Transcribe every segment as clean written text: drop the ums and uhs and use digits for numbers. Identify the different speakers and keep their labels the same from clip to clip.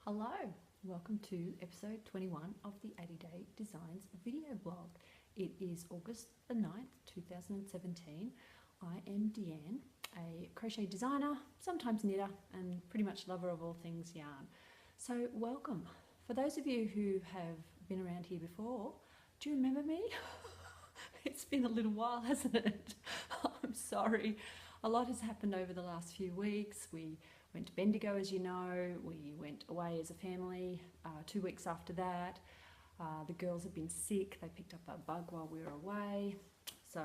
Speaker 1: Hello, welcome to episode 21 of the Addydae Designs video blog. It is August the 9th, 2017. I am Deanne, a crochet designer, sometimes knitter, and pretty much lover of all things yarn. So welcome. For those of you who have been around here before, do you remember me? It's been a little while, hasn't it? I'm sorry. A lot has happened over the last few weeks. We went to Bendigo, as you know. We went away as a family 2 weeks after that. The girls have been sick. They picked up a bug while we were away. So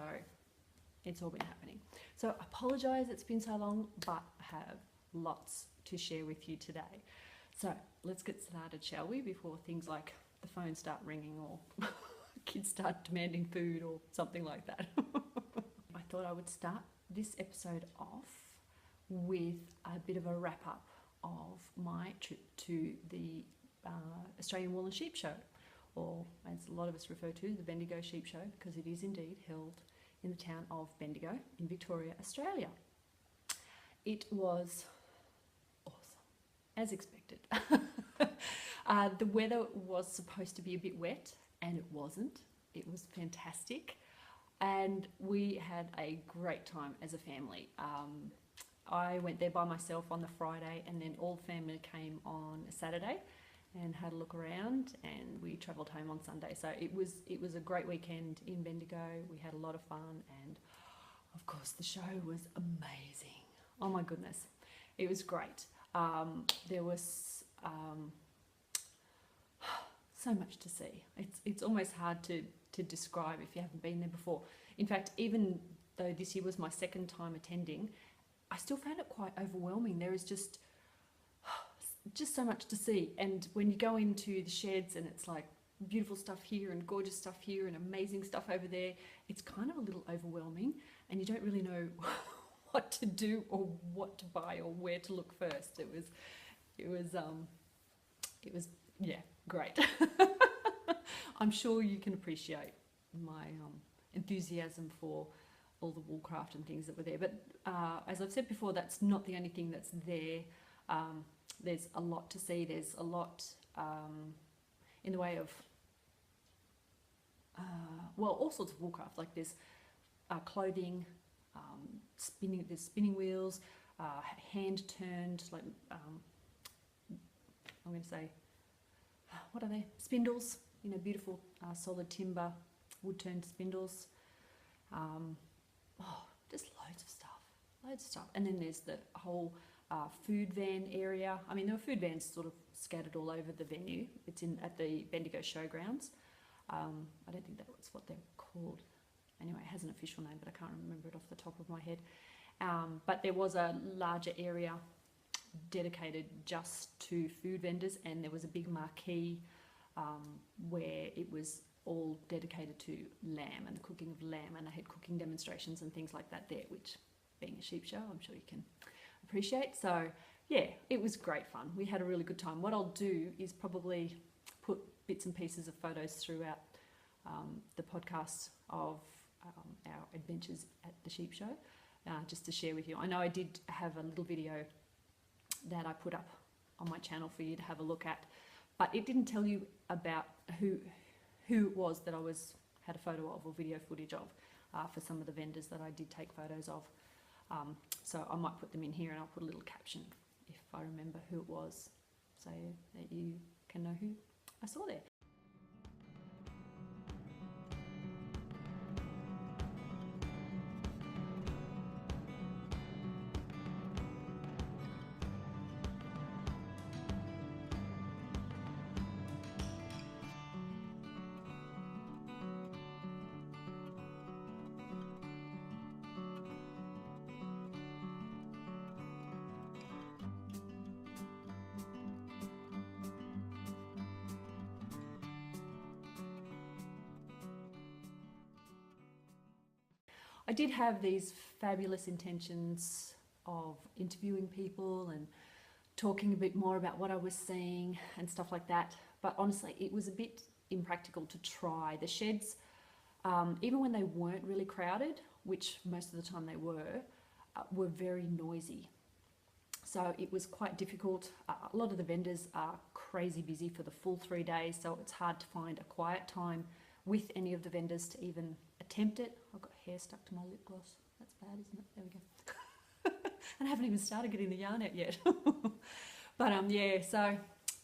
Speaker 1: it's all been happening. So I apologise it's been so long, but I have lots to share with you today. So let's get started, shall we, before things like the phone start ringing or kids start demanding food or something like that. I thought I would start this episode off with a bit of a wrap up of my trip to the Australian Wool and Sheep Show, or as a lot of us refer to, the Bendigo Sheep Show, because it is indeed held in the town of Bendigo in Victoria, Australia. It was awesome, as expected. The weather was supposed to be a bit wet, and it wasn't. It was fantastic, and we had a great time as a family. I went there by myself on the Friday, and then all the family came on a Saturday and had a look around, and we travelled home on Sunday. So it was a great weekend in Bendigo. We had a lot of fun, and of course the show was amazing. Oh my goodness, it was great. There was so much to see. It's almost hard to describe if you haven't been there before. In fact, even though this year was my second time attending, I still found it quite overwhelming. There is just so much to see, and when you go into the sheds and it's like beautiful stuff here and gorgeous stuff here and amazing stuff over there, it's kind of a little overwhelming, and you don't really know what to do or what to buy or where to look first. It was yeah, great. I'm sure you can appreciate my enthusiasm for all the woolcraft and things that were there, but as I've said before, that's not the only thing that's there. There's a lot to see. There's a lot in the way of well, all sorts of woolcraft. Like there's clothing, there's spinning wheels, hand turned, like I'm going to say, what are they? Spindles. You know, beautiful solid timber, wood turned spindles. Just loads of stuff. And then there's the whole food van area. I mean, there were food vans sort of scattered all over the venue. It's at the Bendigo Showgrounds. I don't think that was what they're called. Anyway, it has an official name, but I can't remember it off the top of my head. But there was a larger area dedicated just to food vendors, and there was a big marquee where it was all dedicated to lamb and the cooking of lamb, and I had cooking demonstrations and things like that there, which, being a sheep show, I'm sure you can appreciate. So yeah, it was great fun. We had a really good time. What I'll do is probably put bits and pieces of photos throughout the podcast of our adventures at the sheep show, just to share with you. I know I did have a little video that I put up on my channel for you to have a look at, but it didn't tell you about who it was that I had a photo of or video footage of for some of the vendors that I did take photos of. So I might put them in here, and I'll put a little caption if I remember who it was, so that you can know who I saw there. I did have these fabulous intentions of interviewing people and talking a bit more about what I was seeing and stuff like that, but honestly it was a bit impractical to try. The sheds, even when they weren't really crowded, which most of the time they were very noisy. So it was quite difficult. A lot of the vendors are crazy busy for the full 3 days, so it's hard to find a quiet time with any of the vendors to even attempt it. I've got hair stuck to my lip gloss. That's bad, isn't it? There we go. And I haven't even started getting the yarn out yet. But yeah, so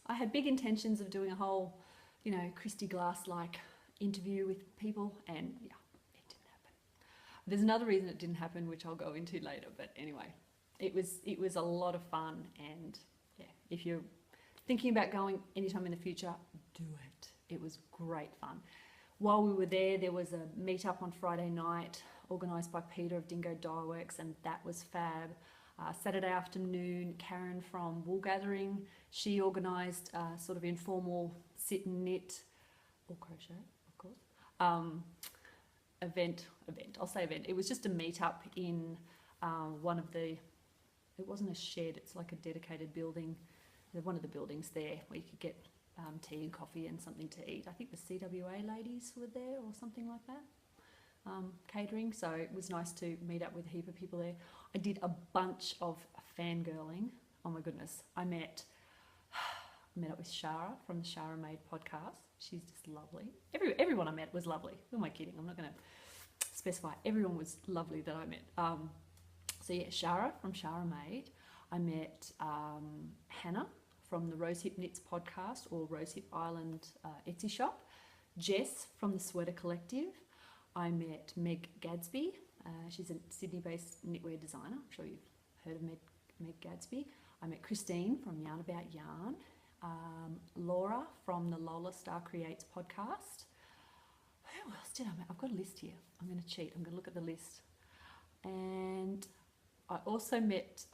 Speaker 1: I had big intentions of doing a whole, you know, Christy Glass-like interview with people, and yeah, it didn't happen. There's another reason it didn't happen, which I'll go into later, but anyway, it was a lot of fun, and yeah, if you're thinking about going anytime in the future, do it. It was great fun. While we were there, there was a meetup on Friday night organised by Peter of Dingo Dyeworks, and that was fab. Saturday afternoon, Karen from Wool Gathering, she organised a sort of informal sit and knit, or crochet, of course, event. I'll say event. It was just a meetup in one of the, it wasn't a shed, it's like a dedicated building, one of the buildings there where you could get tea and coffee and something to eat. I think the CWA ladies were there or something like that, catering. So it was nice to meet up with a heap of people there. I did a bunch of fangirling. Oh my goodness. I met up with Shara from the Shara Made podcast. She's just lovely. Everyone I met was lovely. Who am I kidding? I'm not going to specify. Everyone was lovely that I met. So yeah, Shara from Shara Made. I met Hannah from the Rosehip Knits podcast, or Rosehip Island Etsy shop. Jess from the Sweater Collective. I met Meg Gadsby. She's a Sydney-based knitwear designer. I'm sure you've heard of Meg Gadsby. I met Christine from Yarn About Yarn. Laura from the Lola Star Creates podcast. Who else did I meet? I've got a list here. I'm going to cheat. I'm going to look at the list. And I also met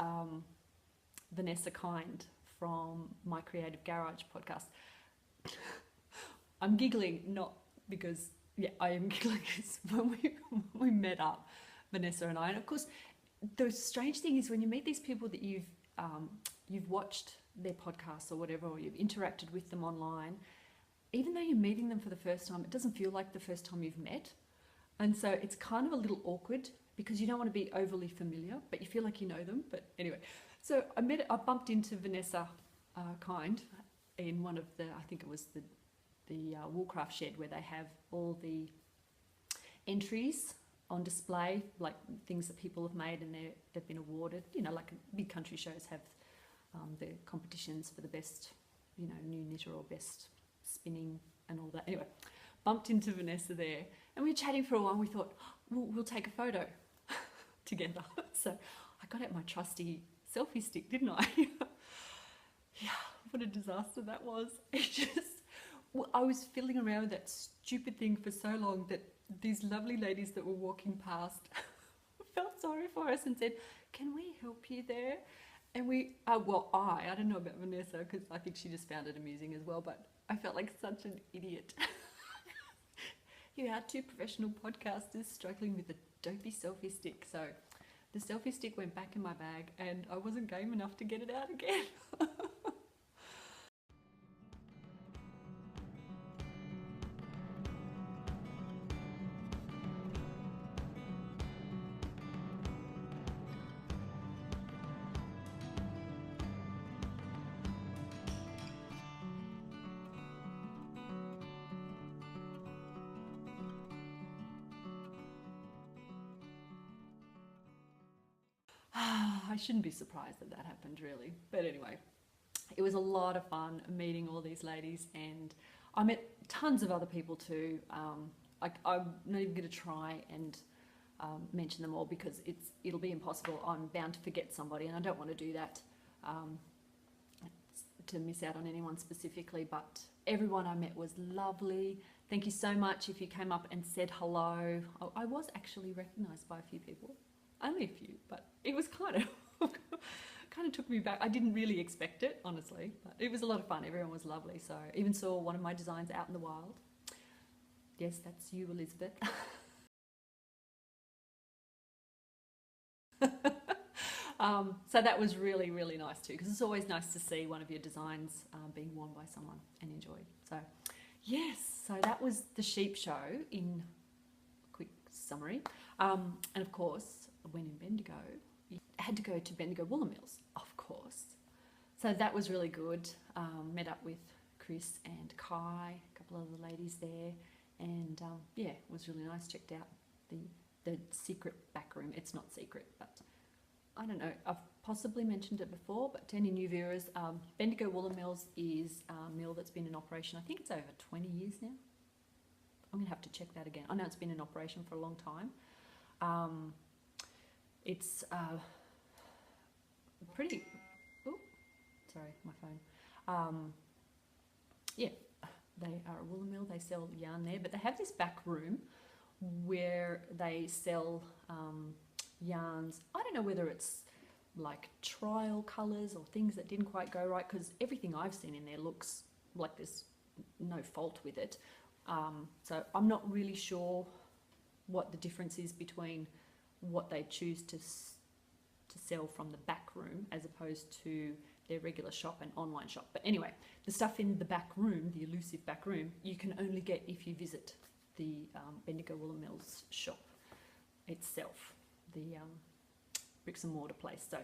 Speaker 1: Vanessa Kind from My Creative Garage podcast. I'm giggling not because, yeah, I am giggling because when we met up, Vanessa and I, and of course, the strange thing is when you meet these people that you've watched their podcasts or whatever, or you've interacted with them online, even though you're meeting them for the first time, it doesn't feel like the first time you've met. And so it's kind of a little awkward because you don't want to be overly familiar, but you feel like you know them. But anyway, so I bumped into Vanessa Kind in one of the, I think it was the Woolcraft shed, where they have all the entries on display, like things that people have made and they've been awarded. You know, like big country shows have the competitions for the best, you know, new knitter or best spinning and all that. Anyway, bumped into Vanessa there, and we were chatting for a while, and we thought, we'll take a photo together. So I got out my trusty selfie stick, didn't I? Yeah, what a disaster that was. It just, I was fiddling around with that stupid thing for so long that these lovely ladies that were walking past felt sorry for us and said, "Can we help you there?" And we, I don't know about Vanessa because I think she just found it amusing as well, but I felt like such an idiot. You are two professional podcasters struggling with a dopey selfie stick. So the selfie stick went back in my bag and I wasn't game enough to get it out again. I shouldn't be surprised that that happened, really. But anyway, it was a lot of fun meeting all these ladies, and I met tons of other people too. I'm not even going to try and mention them all because it'll be impossible. I'm bound to forget somebody, and I don't want to do that to miss out on anyone specifically. But everyone I met was lovely. Thank you so much if you came up and said hello. I was actually recognised by a few people. Only a few, but it was kind of took me back. I didn't really expect it, honestly, but it was a lot of fun. Everyone was lovely. So I even saw one of my designs out in the wild. Yes, that's you, Elizabeth. So that was really, really nice too, because it's always nice to see one of your designs being worn by someone and enjoyed. So yes, so that was the sheep show in quick summary. And of course, when in Bendigo, you had to go to Bendigo Woolen Mills, of course. So that was really good. Met up with Chris and Kai, a couple of the ladies there, and yeah, it was really nice. Checked out the secret back room. It's not secret, but I don't know, I've possibly mentioned it before, but to any new viewers, Bendigo Woolen Mills is a mill that's been in operation, I think it's over 20 years now. I'm going to have to check that again. I know it's been in operation for a long time. It's pretty... Oh, sorry, my phone. Yeah, they are a woolen mill. They sell yarn there, but they have this back room where they sell yarns. I don't know whether it's like trial colours or things that didn't quite go right, because everything I've seen in there looks like there's no fault with it. So I'm not really sure what the difference is between what they choose to sell from the back room as opposed to their regular shop and online shop. But anyway, the stuff in the back room, the elusive back room, you can only get if you visit the Bendigo Woolen Mills shop itself, the bricks and mortar place. So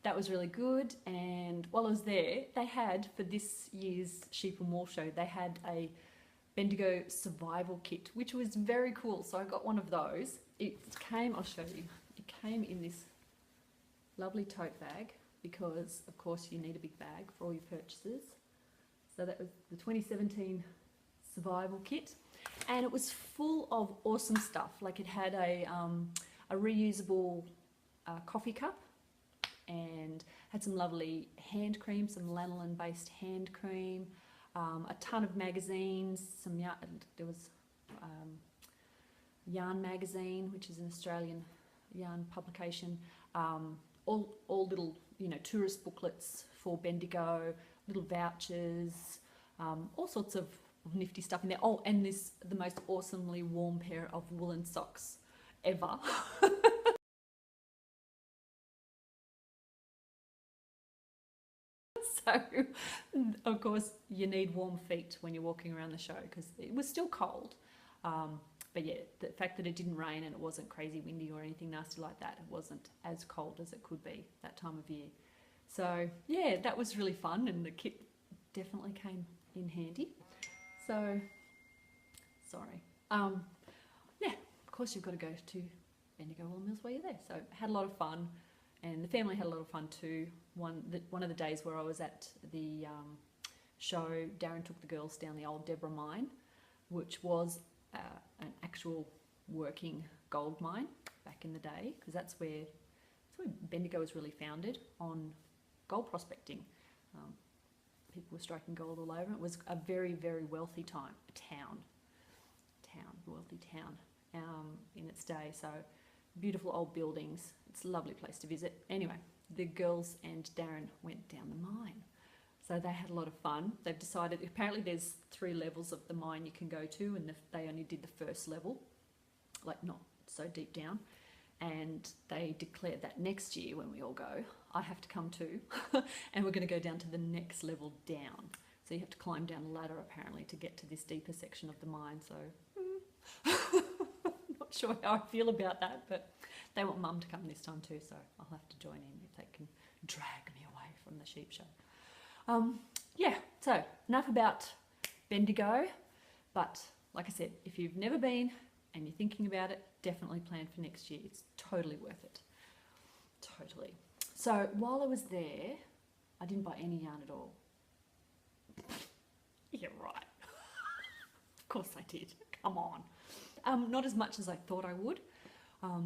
Speaker 1: that was really good. And while I was there, they had, for this year's Sheep and Wool show, they had a Bendigo survival kit, which was very cool. So I got one of those. It came, I'll show you, it came in this lovely tote bag, because of course you need a big bag for all your purchases. So that was the 2017 survival kit, and it was full of awesome stuff. Like it had a reusable coffee cup, and had some lovely hand cream, some lanolin based hand cream, a ton of magazines, some yarn. There was Yarn Magazine, which is an Australian yarn publication, all little, you know, tourist booklets for Bendigo, little vouchers, all sorts of nifty stuff in there. Oh, and the most awesomely warm pair of woolen socks ever. So, of course, you need warm feet when you're walking around the show, because it was still cold. But yeah, the fact that it didn't rain and it wasn't crazy windy or anything nasty like that, it wasn't as cold as it could be that time of year. So yeah, that was really fun, and the kit definitely came in handy. So, sorry. Yeah, of course you've got to go to Bendigo Woolen Mills while you're there. So had a lot of fun, and the family had a lot of fun too. One of the days where I was at the show, Darren took the girls down the old Deborah mine, which was an actual working gold mine back in the day, because that's where Bendigo was really founded, on gold prospecting. People were striking gold all over. It was a very, very wealthy wealthy town in its day. So beautiful old buildings. It's a lovely place to visit. Anyway, the girls and Darren went down the mine. So they had a lot of fun. They've decided, apparently there's 3 levels of the mine you can go to, and they only did the first level, like not so deep down. And they declared that next year, when we all go, I have to come too, and we're going to go down to the next level down. So you have to climb down a ladder apparently to get to this deeper section of the mine. So not sure how I feel about that, but they want Mum to come this time too, so I'll have to join in if they can drag me away from the sheep show. Yeah, so enough about Bendigo, but like I said, if you've never been and you're thinking about it, definitely plan for next year. It's totally worth it. Totally. So while I was there, I didn't buy any yarn at all. Yeah, right. Of course I did. Come on. Not as much as I thought I would.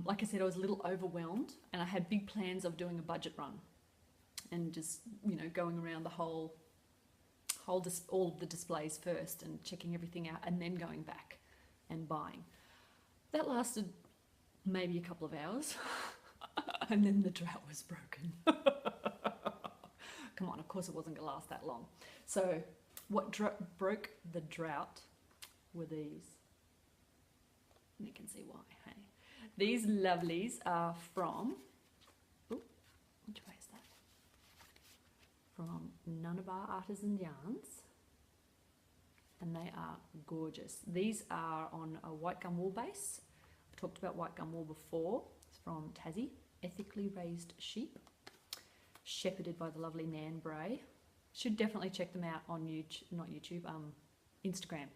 Speaker 1: Like I said, I was a little overwhelmed, and I had big plans of doing a budget run and just, you know, going around the all of the displays first and checking everything out, and then going back and buying. That lasted maybe a couple of hours, and then the drought was broken. Come on, of course it wasn't going to last that long. So what broke the drought were these. And you can see why, hey? These lovelies are from, ooh, which way is that? From Nunabar Artisan Yarns, and they are gorgeous. These are on a white gum wool base. I've talked about white gum wool before. It's from Tassie, Ethically Raised Sheep. shepherded by the lovely Nan Bray. Should definitely check them out on Instagram.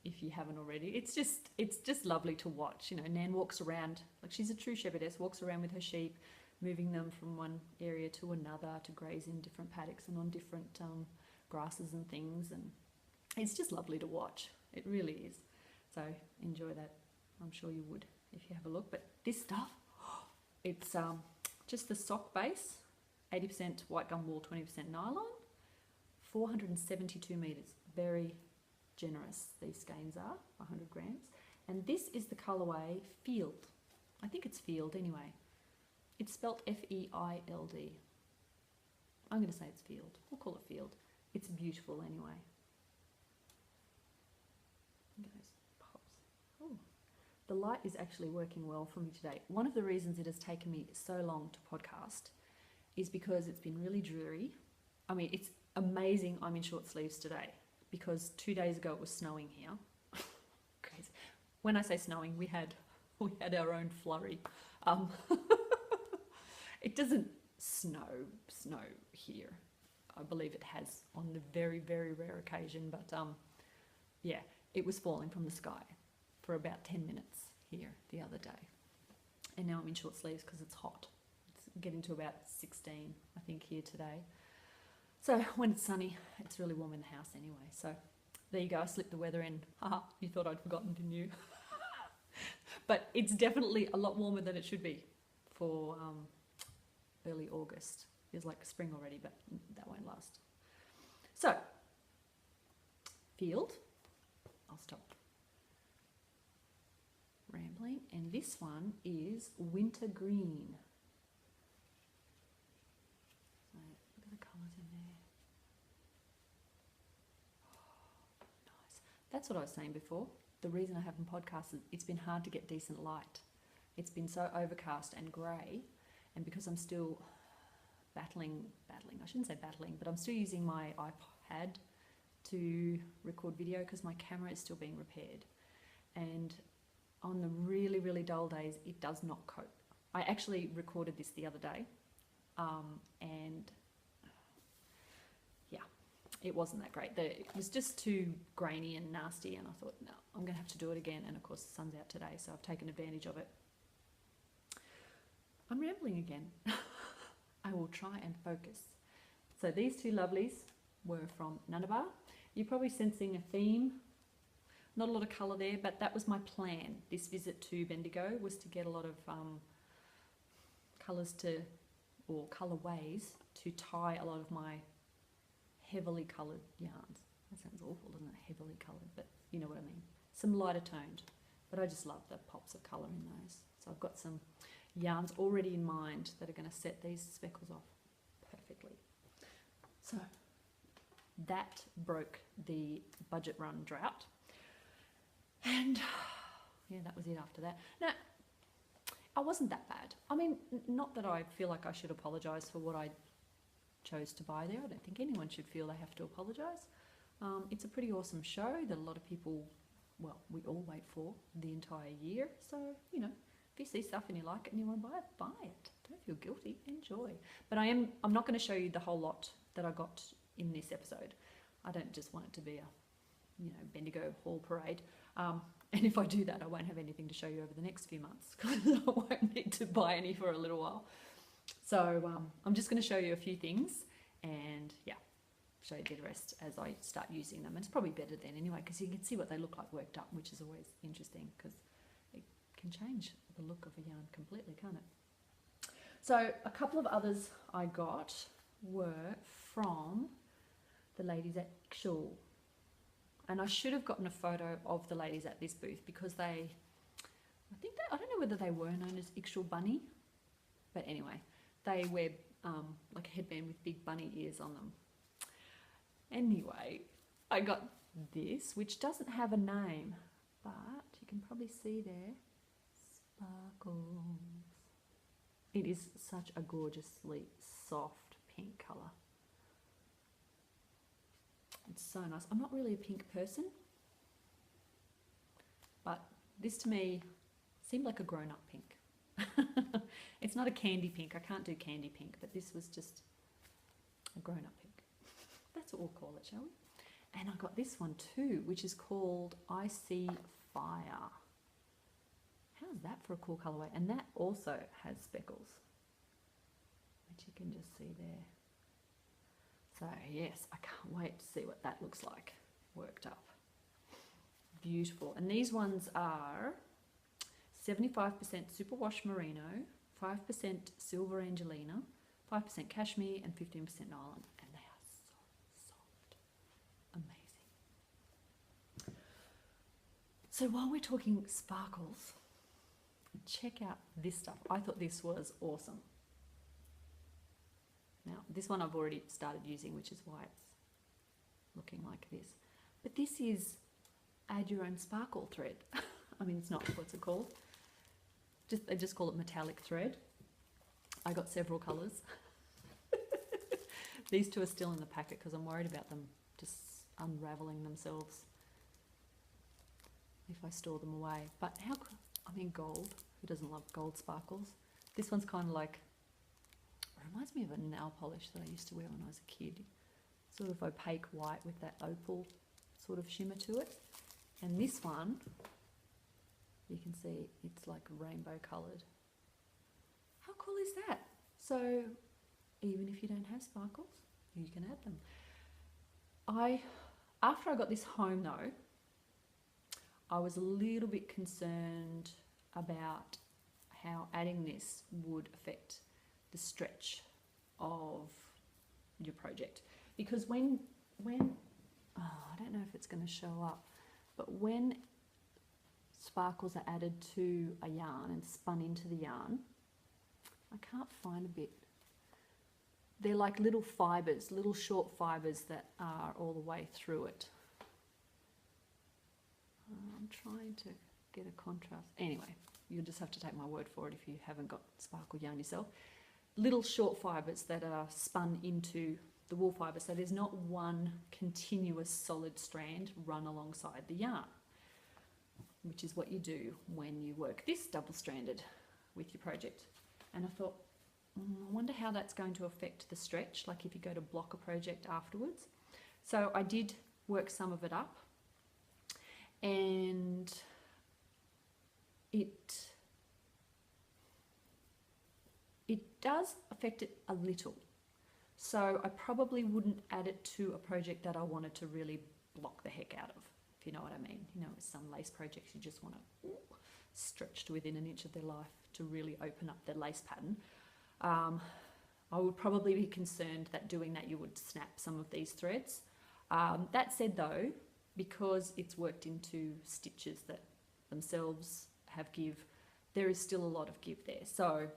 Speaker 1: If you haven't already. It's just lovely to watch. You know, Nan walks around, like she's a true shepherdess, walks around with her sheep, moving them from one area to another to graze in different paddocks and on different grasses and things, and it's just lovely to watch. It really is. So enjoy that. I'm sure you would if you have a look. But this stuff, it's just the sock base, 80% white gum wool, 20% nylon, 472 meters. Very generous these skeins are, 100 grams. And this is the colorway Field. I think it's Field anyway. It's spelt F-E-I-L-D. I'm going to say it's Field. We'll call it Field. It's beautiful anyway. Look at those pops. Oh. The light is actually working well for me today. One of the reasons it has taken me so long to podcast is because it's been really dreary. I mean, it's amazing I'm in short sleeves today, because 2 days ago it was snowing here. Crazy. When I say snowing, we had our own flurry. It doesn't snow here. I believe it has on the very, very rare occasion, but yeah, it was falling from the sky for about 10 minutes here the other day. And now I'm in short sleeves because it's hot. It's getting to about 16, I think, here today. So when it's sunny, it's really warm in the house anyway. So there you go, I slipped the weather in. Haha, you thought I'd forgotten, didn't you? But it's definitely a lot warmer than it should be for early August. Feels like spring already, but that won't last. So, Field. I'll stop rambling. And this one is Winter Green. So look at the colours in there. Oh, nice. That's what I was saying before. The reason I haven't podcasted, it's been hard to get decent light. It's been so overcast and grey, and because I'm still battling, I shouldn't say battling, but I'm still using my iPad to record video because my camera is still being repaired. And on the really, really dull days, it does not cope. I actually recorded this the other day, and yeah, it wasn't that great. It was just too grainy and nasty, and I thought, no, I'm going to have to do it again. And of course, the sun's out today, so I've taken advantage of it. I'm rambling again. I will try and focus. So these two lovelies were from Nunabar. You're probably sensing a theme. Not a lot of colour there, but that was my plan. This visit to Bendigo was to get a lot of colours or colourways to tie a lot of my heavily coloured yarns. That sounds awful, doesn't it? Heavily coloured, but you know what I mean. Some lighter toned, but I just love the pops of colour in those. So I've got some yarns already in mind that are going to set these speckles off perfectly. So that broke the budget run drought. And yeah, that was it after that. Now, I wasn't that bad. I mean, not that I feel like I should apologise for what I chose to buy there. I don't think anyone should feel they have to apologise. It's a pretty awesome show that a lot of people, well, we all wait for the entire year. So, you know, if you see stuff and you like it and you want to buy it, buy it. Don't feel guilty. Enjoy. But I'm not going to show you the whole lot that I got in this episode. I don't just want it to be a, you know, Bendigo haul parade. And if I do that, I won't have anything to show you over the next few months because I won't need to buy any for a little while. So I'm just going to show you a few things and yeah, show you the rest as I start using them. And it's probably better then anyway because you can see what they look like worked up, which is always interesting because it can change the look of a yarn completely, can't it? So a couple of others I got were from the ladies at Crochet. And I should have gotten a photo of the ladies at this booth because I don't know whether they were known as Crochet Bunny, but anyway, they wear like a headband with big bunny ears on them. Anyway, I got this, which doesn't have a name, but you can probably see there, Sparkles. It is such a gorgeously soft pink colour. It's so nice. I'm not really a pink person, but this to me seemed like a grown-up pink. It's not a candy pink. I can't do candy pink, but this was just a grown-up pink. That's what we'll call it, shall we? And I got this one too, which is called Icy Fire. How's that for a cool colourway? And that also has speckles, which you can just see there. So yes, I can't wait to see what that looks like worked up. Beautiful. And these ones are 75% superwash merino, 5% silver angelina, 5% cashmere, and 15% nylon. And they are so soft. Amazing. So while we're talking sparkles, check out this stuff. I thought this was awesome. Now, this one I've already started using, which is why it's looking like this. But this is add your own sparkle thread. I mean, it's not, what's it called? They just call it metallic thread. I got several colours. These two are still in the packet because I'm worried about them just unravelling themselves if I store them away. But how, I mean, gold. Who doesn't love gold sparkles? This one's kind of like, reminds me of a nail polish that I used to wear when I was a kid. Sort of opaque white with that opal sort of shimmer to it. And this one, you can see it's like rainbow coloured. How cool is that? So even if you don't have sparkles, you can add them. After I got this home though, I was a little bit concerned about how adding this would affect the stretch of your project, because when I don't know if it's going to show up, but when sparkles are added to a yarn and spun into the yarn, I can't find a bit. They're like little fibres, little short fibres that are all the way through it. I'm trying to get a contrast. Anyway, you'll just have to take my word for it if you haven't got sparkle yarn yourself. Little short fibres that are spun into the wool fibre, so there's not one continuous solid strand run alongside the yarn, which is what you do when you work this double-stranded with your project. And I thought, I wonder how that's going to affect the stretch, like if you go to block a project afterwards. So I did work some of it up, and it does affect it a little. So I probably wouldn't add it to a project that I wanted to really block the heck out of, if you know what I mean. You know, with some lace projects you just want to stretch to within an inch of their life to really open up their lace pattern. I would probably be concerned that doing that you would snap some of these threads. That said though, because it's worked into stitches that themselves have give, there is still a lot of give there. So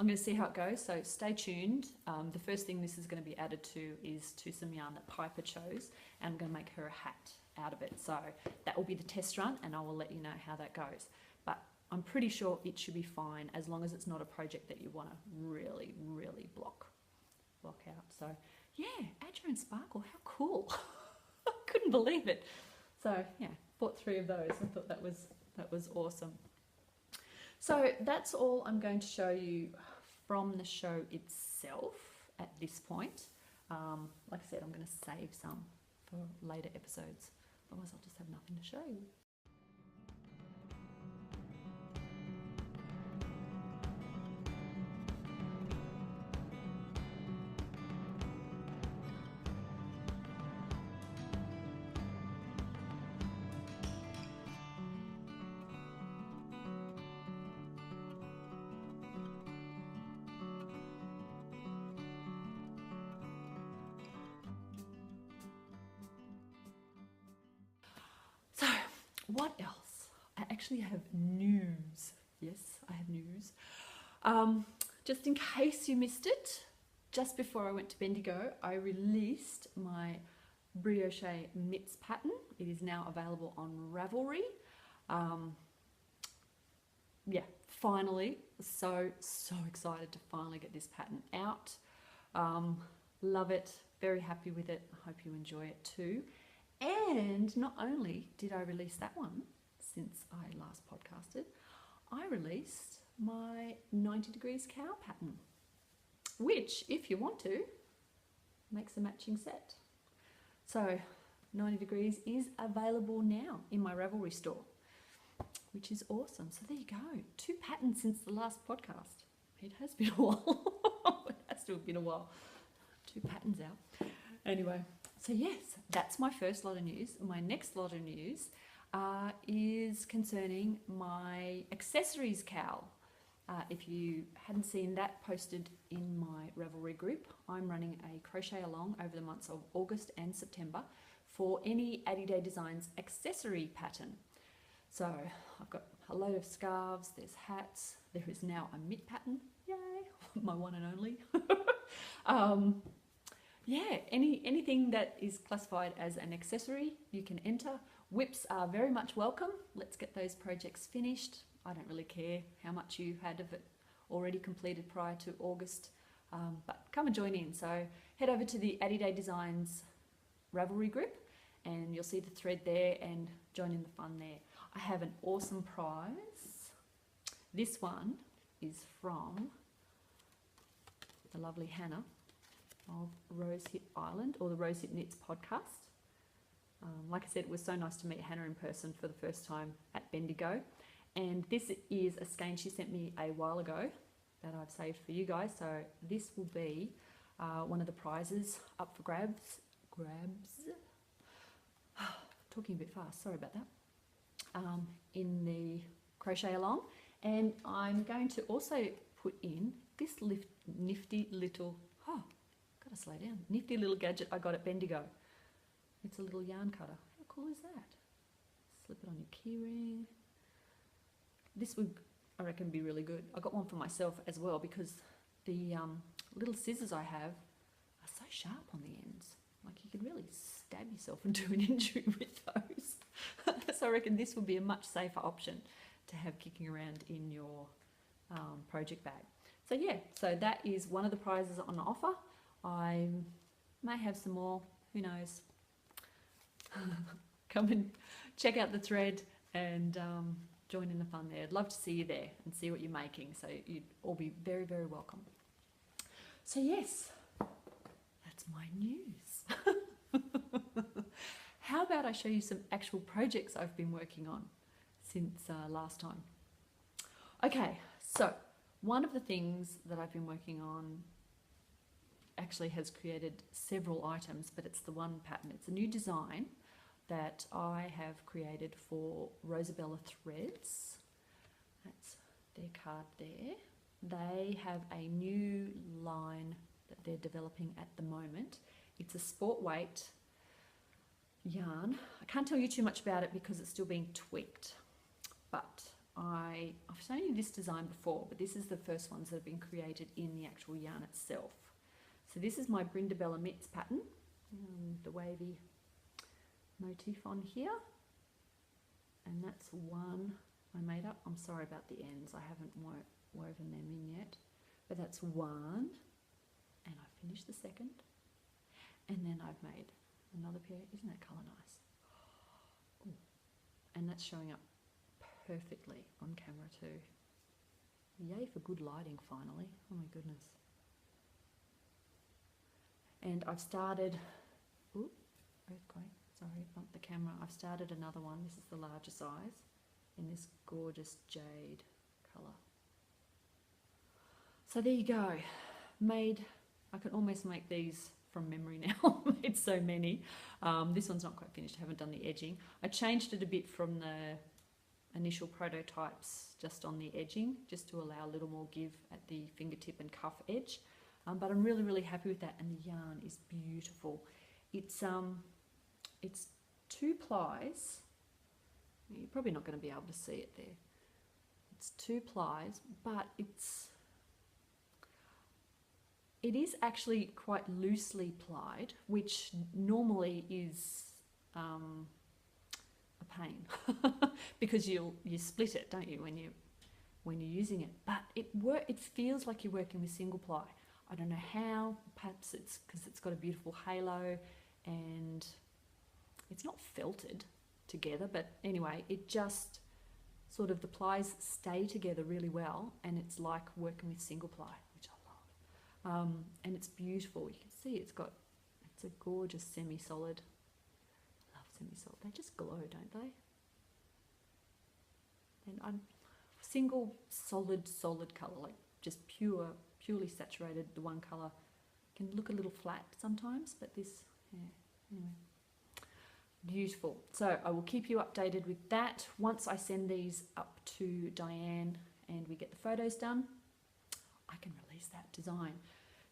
Speaker 1: I'm going to see how it goes, so stay tuned. The first thing this is going to be added to is to some yarn that Piper chose, and I'm going to make her a hat out of it. So that will be the test run, and I will let you know how that goes. But I'm pretty sure it should be fine as long as it's not a project that you want to really, really block out. So yeah, add your own sparkle. How cool! I couldn't believe it. So yeah, bought 3 of those. I thought that was awesome. So that's all I'm going to show you from the show itself at this point. Like I said, I'm going to save some for later episodes, otherwise I'll just have nothing to show you. What else? I actually have news. Yes, I have news. Just in case you missed it, just before I went to Bendigo, I released my brioche mitts pattern. It is now available on Ravelry. Yeah, finally, so excited to finally get this pattern out. Love it, very happy with it. I hope you enjoy it too. And not only did I release that one since I last podcasted, I released my 90 degrees cow pattern, which, if you want to, makes a matching set. So 90 degrees is available now in my Ravelry store, which is awesome. So there you go, 2 patterns since the last podcast. It has been a while. It has to have been a while. 2 patterns out. Anyway, so yes, that's my first lot of news. My next lot of news is concerning my accessories cowl. If you hadn't seen that posted in my Ravelry group, I'm running a crochet along over the months of August and September for any Addydae Designs accessory pattern. So I've got a load of scarves, there's hats, there is now a mitt pattern, yay, my one and only. Yeah, anything that is classified as an accessory, you can enter. Whips are very much welcome. Let's get those projects finished. I don't really care how much you had of it already completed prior to August, but come and join in. So head over to the Addydae Designs Ravelry group and you'll see the thread there and join in the fun there. I have an awesome prize. This one is from the lovely Hannah of Rosehip Island, or the Rosehip Knits podcast. Like I said, it was so nice to meet Hannah in person for the first time at Bendigo. And this is a skein she sent me a while ago that I've saved for you guys. So this will be one of the prizes up for grabs. Talking a bit fast, sorry about that. In the crochet along. And I'm going to also put in this nifty little, gotta slow down, nifty little gadget I got at Bendigo. It's a little yarn cutter. How cool is that? Slip it on your keyring. This would, I reckon, be really good. I got one for myself as well because the little scissors I have are so sharp on the ends. Like you could really stab yourself and do an injury with those. So I reckon this would be a much safer option to have kicking around in your project bag. So yeah, so that is one of the prizes on offer. I may have some more, who knows. Come and check out the thread and join in the fun there. I'd love to see you there and see what you're making. So you'd all be very, very welcome. So yes, that's my news. How about I show you some actual projects I've been working on since last time. Okay, so one of the things that I've been working on actually has created several items, but it's the one pattern. It's a new design that I have created for Rosabella Threads. That's their card there. They have a new line that they're developing at the moment. It's a sport weight yarn. I can't tell you too much about it because it's still being tweaked, but I've shown you this design before, but this is the first ones that have been created in the actual yarn itself. So this is my Brindabella Mitts pattern, the wavy motif on here, and that's one I made up. I'm sorry about the ends, I haven't woven them in yet, but that's one, and I finished the second, and then I've made another pair. Isn't that colour nice? Ooh. And that's showing up perfectly on camera too. Yay for good lighting finally. Oh my goodness. And I've started, ooh, earthquake, sorry, bumped the camera. I've started another one. This is the larger size in this gorgeous jade colour. So there you go. I can almost make these from memory now. Made so many. This one's not quite finished. I haven't done the edging. I changed it a bit from the initial prototypes just on the edging, just to allow a little more give at the fingertip and cuff edge. But I'm really, really happy with that, and the yarn is beautiful. It's 2 plies. You're probably not going to be able to see it there. It's 2 plies, but it is actually quite loosely plied, which normally is a pain because you split it, don't you, when you're using it. But it feels like you're working with single ply. I don't know how. Perhaps it's because it's got a beautiful halo and it's not felted together. But anyway, it just sort of the plies stay together really well, and it's like working with single ply, which I love. And it's beautiful. You can see it's a gorgeous semi-solid. I love semi-solid. They just glow, don't they? And I'm single solid colour, like just purely saturated. The one colour can look a little flat sometimes, but this, yeah, anyway. Beautiful. So I will keep you updated with that. Once I send these up to Diane and we get the photos done, I can release that design.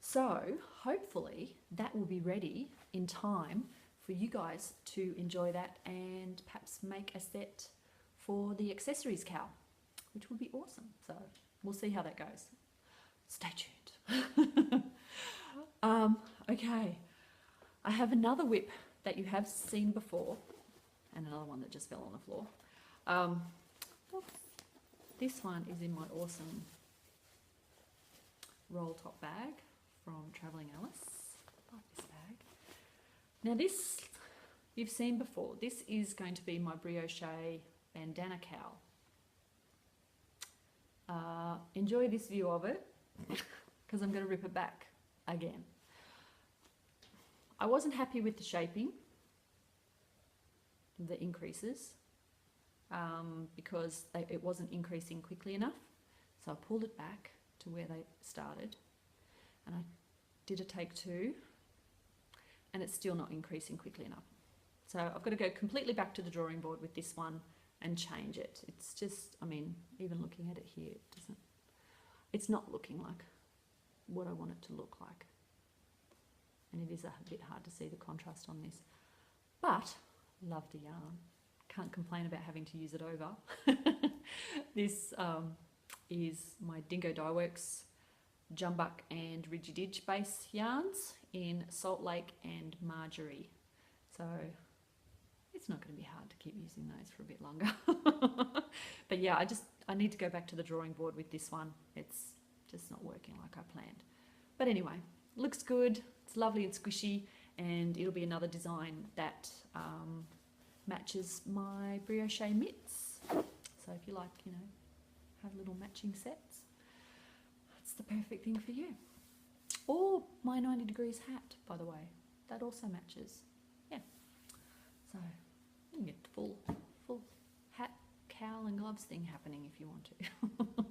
Speaker 1: So hopefully that will be ready in time for you guys to enjoy that and perhaps make a set for the accessories cowl, which would be awesome. So we'll see how that goes. Stay tuned. Okay, I have another whip that you have seen before, and another one that just fell on the floor. This one is in my awesome roll top bag from Travelling Alice. I love this bag. Now this you've seen before. This is going to be my brioche bandana cowl. Enjoy this view of it because I'm going to rip it back again. I wasn't happy with the shaping, the increases, because it wasn't increasing quickly enough. So I pulled it back to where they started, and I did a take 2, and it's still not increasing quickly enough. So I've got to go completely back to the drawing board with this one and change it. It's just, I mean, even looking at it here, it's not looking like what I want it to look like. And it is a bit hard to see the contrast on this, but love the yarn. Can't complain about having to use it over. This is my Dingo Dye Works Jumbuck and Rigid Edge base yarns in Salt Lake and Marjorie. So it's not going to be hard to keep using those for a bit longer. But yeah, I need to go back to the drawing board with this one. It's just not working like I planned. But anyway, looks good. It's lovely and squishy, and it'll be another design that matches my brioche mitts. So if you like, you know, have little matching sets, that's the perfect thing for you. Or my 90 degrees hat, by the way, that also matches. Yeah. So you can get the full hat, cowl and gloves thing happening if you want to.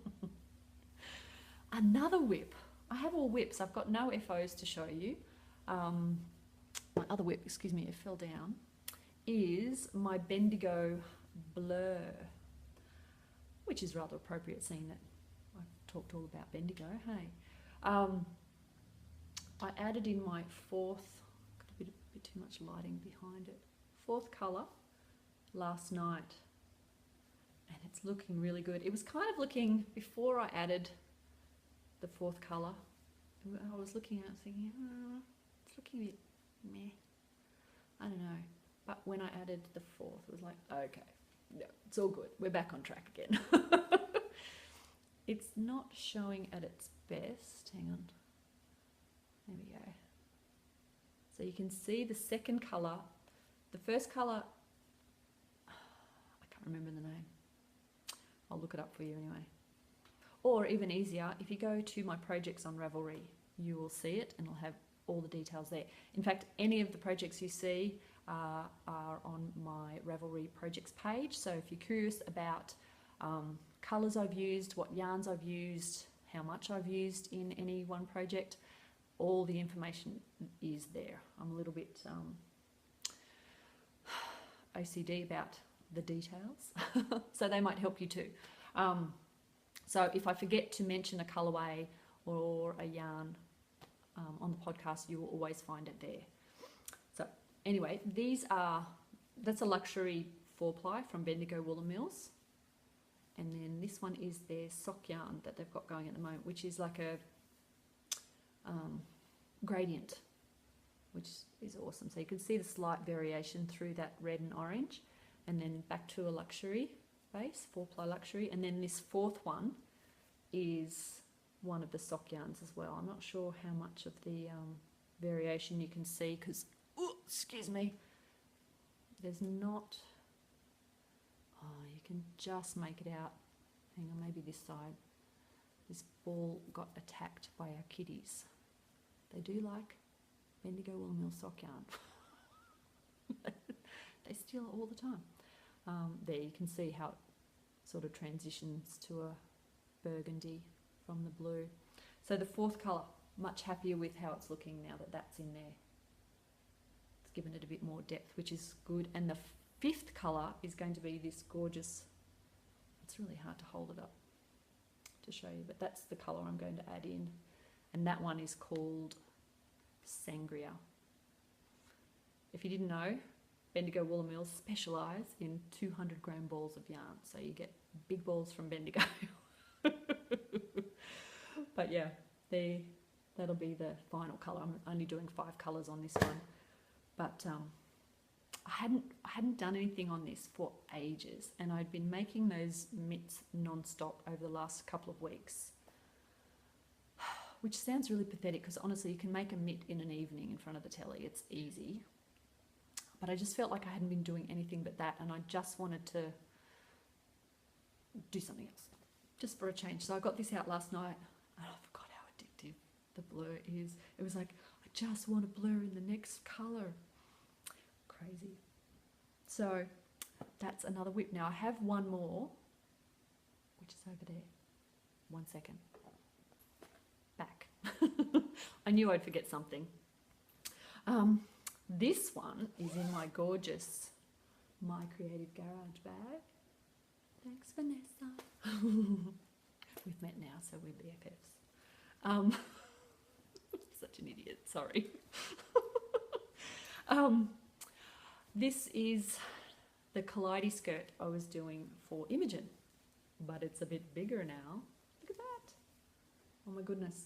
Speaker 1: Another whip. I have all whips. I've got no FOs to show you. My other whip, excuse me, it fell down, is my Bendigo Blur, which is rather appropriate seeing that I've talked all about Bendigo, hey. I added in my fourth, got a bit too much lighting behind it, fourth colour last night, and it's looking really good. It was kind of looking, before I added the fourth colour, I was looking at it thinking, it's looking a bit meh, I don't know. But when I added the fourth, it was like, okay, no, it's all good. We're back on track again. It's not showing at its best. Hang on. There we go. So you can see the second colour. The first colour, I can't remember the name. I'll look it up for you anyway. Or even easier, if you go to my projects on Ravelry, you will see it and it'll have all the details there. In fact, any of the projects you see are on my Ravelry projects page. So if you're curious about colours I've used, what yarns I've used, how much I've used in any one project, all the information is there. I'm a little bit OCD about the details, so they might help you too. So if I forget to mention a colourway or a yarn on the podcast, you will always find it there. So anyway, that's a luxury 4-ply from Bendigo Woolen Mills. And then this one is their sock yarn that they've got going at the moment, which is like a gradient, which is awesome. So you can see the slight variation through that red and orange, and then back to a luxury base, 4-ply luxury. And then this fourth one is one of the sock yarns as well. I'm not sure how much of the variation you can see because, excuse me, there's not, oh, you can just make it out. Hang on, maybe this side. This ball got attacked by our kitties. They do like Bendigo wool mill sock yarn. They steal it all the time. There you can see how it sort of transitions to a burgundy from the blue. So the fourth colour, much happier with how it's looking now that that's in there. It's given it a bit more depth, which is good. And the fifth colour is going to be this gorgeous, it's really hard to hold it up to show you, but that's the colour I'm going to add in. And that one is called Sangria. If you didn't know, Bendigo Wool Mills specialise in 200 gram balls of yarn, so you get big balls from Bendigo. But yeah, that'll be the final colour. I'm only doing 5 colours on this one, but I hadn't done anything on this for ages, and I'd been making those mitts non-stop over the last couple of weeks, which sounds really pathetic because honestly you can make a mitt in an evening in front of the telly. It's easy. But I just felt like I hadn't been doing anything but that, and I just wanted to do something else, just for a change. So I got this out last night, and I forgot how addictive the blur is. It was like, I just want to blur in the next colour. Crazy. So that's another whip. Now I have one more, which is over there. 1 second. Back. I knew I'd forget something. This one is in my gorgeous My Creative Garage bag. Thanks, Vanessa. We've met now, so we're BFFs. Such an idiot, sorry. This is the Kaleido skirt I was doing for Imogen, but it's a bit bigger now. Look at that. Oh my goodness.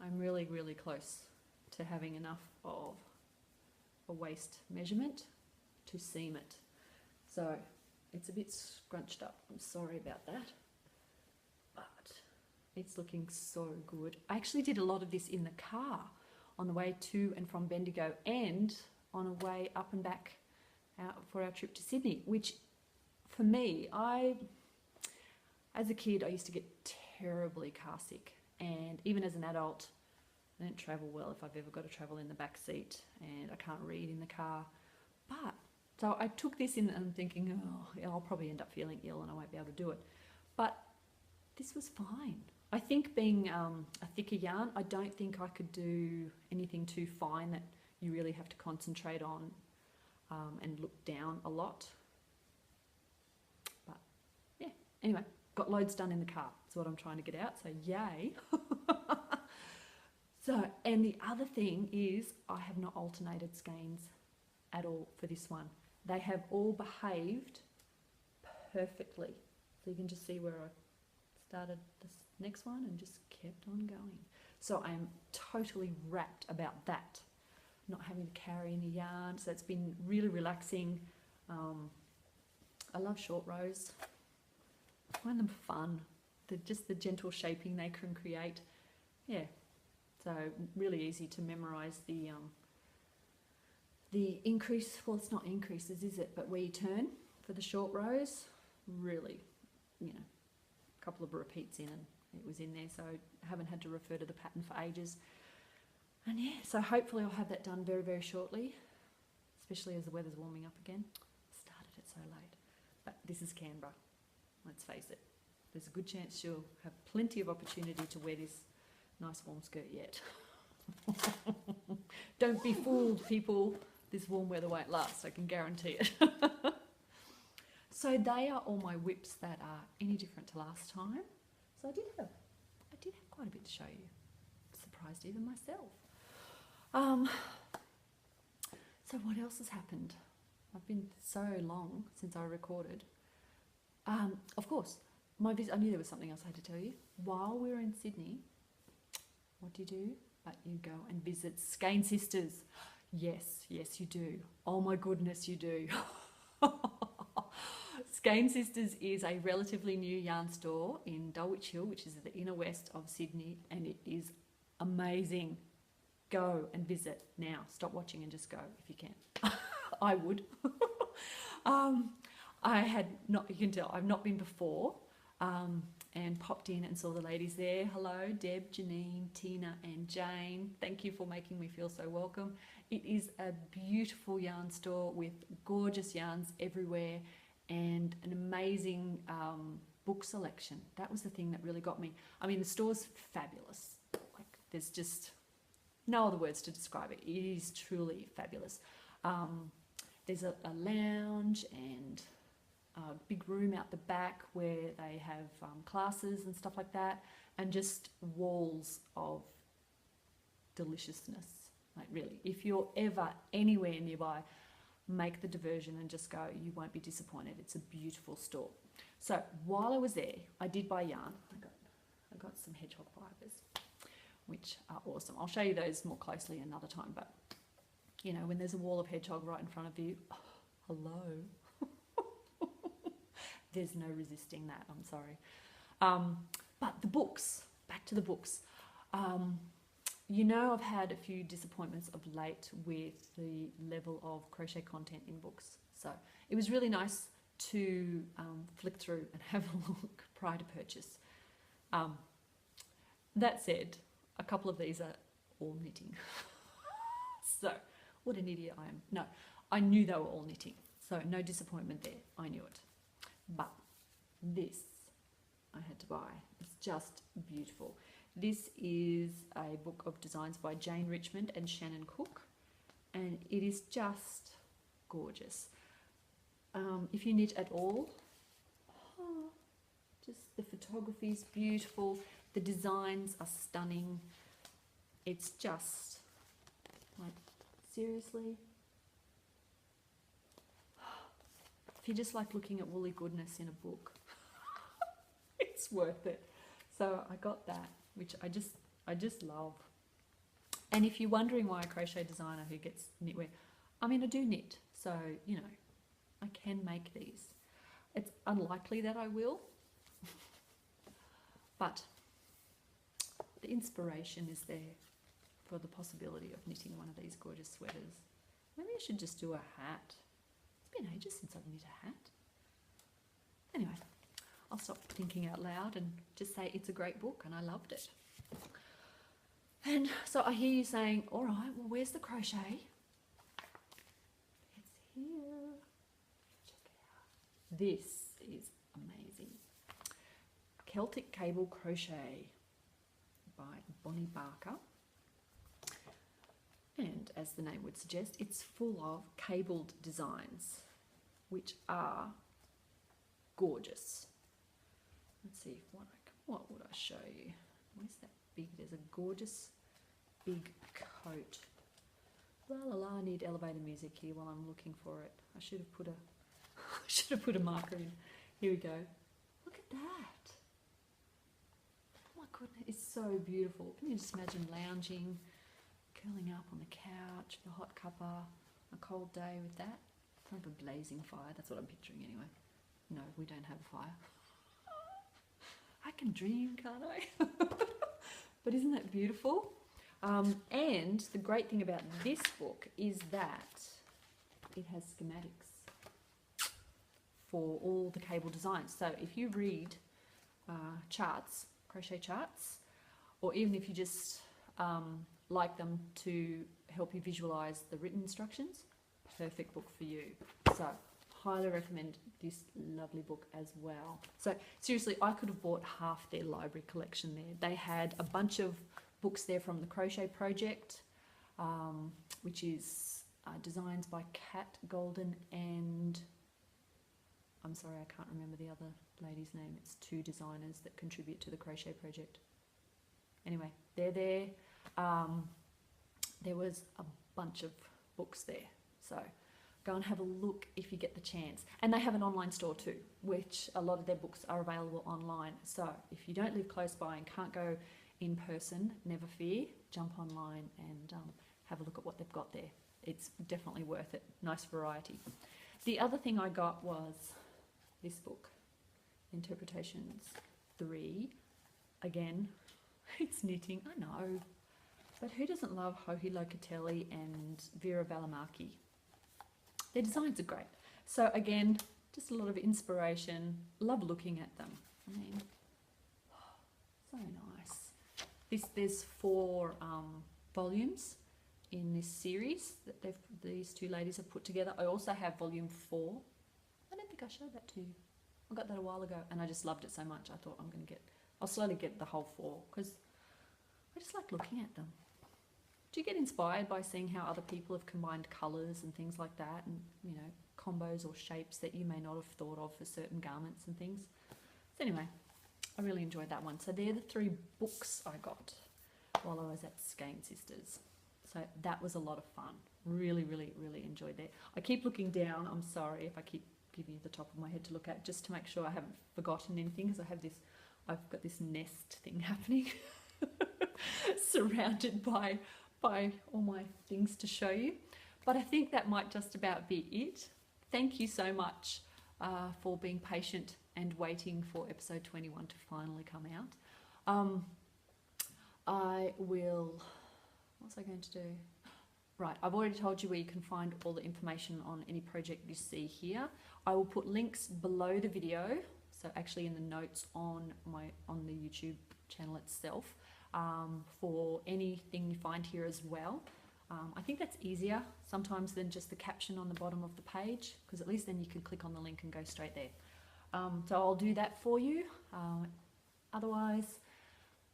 Speaker 1: I'm really, really close to having enough of a waist measurement to seam it. So it's a bit scrunched up. I'm sorry about that, but it's looking so good. I actually did a lot of this in the car on the way to and from Bendigo, and on a way up and back out for our trip to Sydney, which for me, as a kid, I used to get terribly car sick, and even as an adult, I don't travel well if I've ever got to travel in the back seat, and I can't read in the car. But so I took this in and I'm thinking, oh, I'll probably end up feeling ill and I won't be able to do it. But this was fine. I think being a thicker yarn, I don't think I could do anything too fine that you really have to concentrate on and look down a lot. But yeah, anyway, got loads done in the car. That's what I'm trying to get out, so yay. So, and the other thing is I have not alternated skeins at all for this one. They have all behaved perfectly. So you can just see where I started this next one and just kept on going. So I'm totally rapt about that, not having to carry any yarn. So it's been really relaxing. I love short rows. I find them fun. Just the gentle shaping they can create. Yeah. So really easy to memorise the increase, well it's not increases is it, but where you turn for the short rows, really, you know, a couple of repeats in and it was in there, so I haven't had to refer to the pattern for ages. And yeah, so hopefully I'll have that done very, very shortly, especially as the weather's warming up again. Started it so late, but this is Canberra, let's face it. There's a good chance she'll have plenty of opportunity to wear this nice warm skirt yet. Don't be fooled, people. This warm weather won't last, I can guarantee it. So they are all my whips that are any different to last time. So I did have quite a bit to show you. Surprised even myself. So what else has happened? I've been so long since I recorded. Of course, I knew there was something else I had to tell you. While we were in Sydney, what do you do? But you go and visit Skein Sisters. Yes, yes you do. Oh my goodness, you do. Skein Sisters is a relatively new yarn store in Dulwich Hill, which is the inner west of Sydney, and it is amazing. Go and visit now. Stop watching and just go if you can. I would. I had not, you can tell, I've not been before, and popped in and saw the ladies there. Hello, Deb, Janine, Tina, and Jane. Thank you for making me feel so welcome. It is a beautiful yarn store with gorgeous yarns everywhere and an amazing book selection. That was the thing that really got me. I mean, the store's fabulous. Like, there's just no other words to describe it. It is truly fabulous. There's a lounge and a big room out the back where they have classes and stuff like that, and just walls of deliciousness. Like, really, if you're ever anywhere nearby, make the diversion and just go. You won't be disappointed. It's a beautiful store. So while I was there, I did buy yarn. I got some hedgehog fibers, which are awesome. I'll show you those more closely another time, but you know, when there's a wall of hedgehog right in front of you, oh, hello. There's no resisting that, I'm sorry. But the books, back to the books. You know, I've had a few disappointments of late with the level of crochet content in books. So it was really nice to flick through and have a look prior to purchase. That said, a couple of these are all knitting. So, what an idiot I am. No, I knew they were all knitting. So no disappointment there, I knew it. But this I had to buy. It's just beautiful. This is a book of designs by Jane Richmond and Shannon Cook, and it is just gorgeous. If you knit at all, just the photography is beautiful, the designs are stunning. It's just like, seriously, if you just like looking at woolly goodness in a book, it's worth it. So I got that, which I just love. And if you're wondering why a crochet designer who gets knitwear, I mean, I do knit, so you know, I can make these. It's unlikely that I will, but the inspiration is there for the possibility of knitting one of these gorgeous sweaters. Maybe I should just do a hat. It's been ages since I've knit a hat. Anyway, I'll stop thinking out loud and just say it's a great book and I loved it. And so I hear you saying, all right, well, where's the crochet? It's here. Check it out. This is amazing. Celtic Cable Crochet by Bonnie Barker. And as the name would suggest, it's full of cabled designs, which are gorgeous. Let's see, what would I show you? Where's that big? There's a gorgeous big coat. La la la, I need elevator music here while I'm looking for it. I should have put a marker in. Here we go. Look at that. Oh my goodness, it's so beautiful. Can you just imagine lounging, curling up on the couch, the hot cuppa, a cold day with that? Kind of a blazing fire. That's what I'm picturing anyway. No, we don't have a fire. I can dream, can't I? But isn't that beautiful? And the great thing about this book is that it has schematics for all the cable designs. So if you read charts, crochet charts, or even if you just like them to help you visualize the written instructions, perfect book for you. So highly recommend this lovely book as well. So seriously, I could have bought half their library collection there. They had a bunch of books there from the Crochet Project, which is designs by Kat Golden and I'm sorry, I can't remember the other lady's name. It's two designers that contribute to the Crochet Project. Anyway, they're there. There was a bunch of books there, so go and have a look if you get the chance. And they have an online store too, which a lot of their books are available online. So if you don't live close by and can't go in person, never fear, jump online and have a look at what they've got there. It's definitely worth it. Nice variety. The other thing I got was this book, Interpretations 3. Again, it's knitting, I know. But who doesn't love Johi Locatelli and Vera Valimaki? Their designs are great. So again, just a lot of inspiration. Love looking at them. I mean, so nice. There's 4 volumes in this series that these two ladies have put together. I also have volume 4. I don't think I showed that to you. I got that a while ago and I just loved it so much. I thought I'll slowly get the whole 4 because I just like looking at them. Do you get inspired by seeing how other people have combined colours and things like that, and you know, combos or shapes that you may not have thought of for certain garments and things? So anyway, I really enjoyed that one. So they're the 3 books I got while I was at Skein Sisters. So that was a lot of fun. Really, really, really enjoyed that. I keep looking down. I'm sorry if I keep giving you the top of my head to look at, just to make sure I haven't forgotten anything, because I've got this nest thing happening surrounded by all my things to show you. But I think that might just about be it. Thank you so much for being patient and waiting for episode 21 to finally come out. I will... What was I going to do? Right, I've already told you where you can find all the information on any project you see here. I will put links below the video, so actually in the notes on the YouTube channel itself, for anything you find here as well. I think that's easier sometimes than just the caption on the bottom of the page, because at least then you can click on the link and go straight there. So I'll do that for you. Otherwise,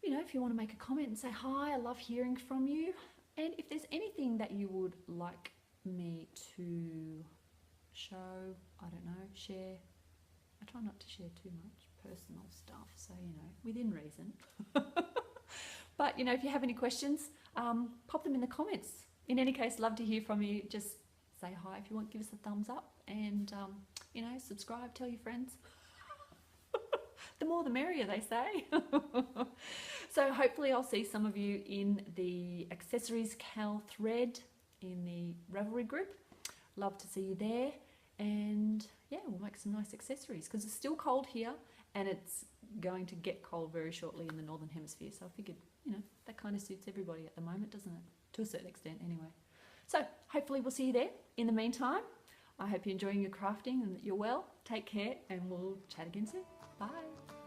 Speaker 1: you know, if you want to make a comment and say hi, I love hearing from you. And if there's anything that you would like me to show, I don't know, share. I try not to share too much personal stuff, so, you know, within reason. But, you know, if you have any questions, pop them in the comments. In any case, love to hear from you. Just say hi if you want, give us a thumbs up, and, you know, subscribe, tell your friends. The more the merrier, they say. So hopefully I'll see some of you in the accessories Cal thread in the Ravelry group. Love to see you there. And yeah, we'll make some nice accessories, because it's still cold here and it's going to get cold very shortly in the Northern Hemisphere. So I figured, you know, that kind of suits everybody at the moment, doesn't it? To a certain extent anyway. So hopefully we'll see you there. In the meantime, I hope you're enjoying your crafting and that you're well. Take care, and we'll chat again soon. Bye.